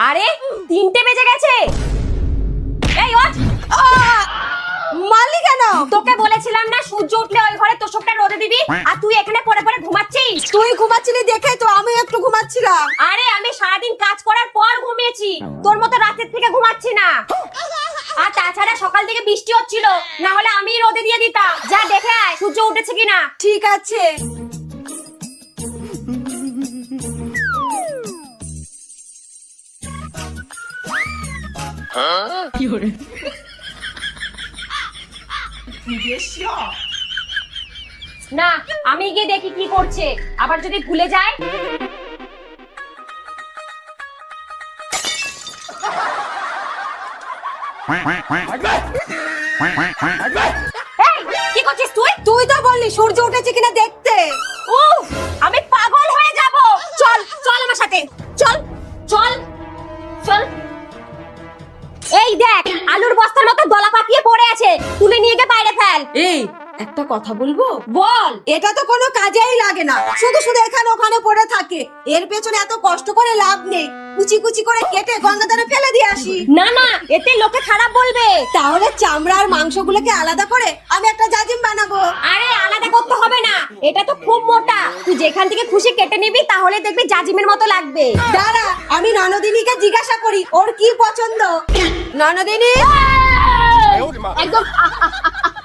আরে 3টে বেজে গেছে। এই ওঠ। মারলি কেন? তোকে বলেছিলাম না সূর্য উঠলে ওই ঘরে তোষকটা রোদে দিবি, আর তুই এখানে পড়ে পড়ে ঘুমাচ্ছিস। তুই ঘুমাচ্ছিলি দেখে তো আমি একটু ঘুমাচ্ছিলাম। আরে আমি সারাদিন কাজ করার পর ঘুমিয়েছি, তোর মতো রাতের থেকে ঘুমাচ্ছি না। আর তাছাড়া সকাল থেকে বৃষ্টি হচ্ছিল, না হলে আমিই রোদে দিয়ে দিতাম। যা দেখে আয় সূর্য উঠেছে কিনা। ঠিক আছে। না আমি গিয়ে দেখি কি করছে, আবার যদি ভুলে যায়। এই, কি করছিস তুই? তুই তো বললি সূর্য উঠেছে কিনা দেখতে। উফ, আমি পাগল হয়ে যাব। চল চল আমার সাথে, চল চল চল। এই দেখ আলুর বস্তার মতো দলা পাকিয়ে পড়ে আছে, তুলে নিয়ে গিয়ে বাইরে ফেল। এই একটা কথা বলবো? বল। এটা তো কোনো কাজেই লাগে না, শুধু শুধু এখানে ওখানে পড়ে থাকে। এর পেছনে এত কষ্ট করে লাভ নেই, কুচি কুচি করে কেটে গঙ্গাধারে ফেলে দিয়ে আসি। না না, এতে লোকে খারাপ বলবে। তাহলে চামড়া আর মাংসগুলোকে আলাদা করে আমি একটা জাজিম বানাবো। আরে আলাদা করতে হবে না, এটা তো খুব মোটা, তুই যেখান থেকে খুশি কেটে নিবি, তাহলে দেখবি জাজিমের মতো লাগবে। দাঁড়া আমি ননদিনীকে জিজ্ঞাসা করি ওর কি পছন্দ। ননদিনী, একদম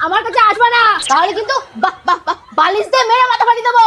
আমার কাছে আসবে না, তাহলে কিন্তু বালিশ দিয়ে মেরে মাথা ফাটিয়ে দেবো।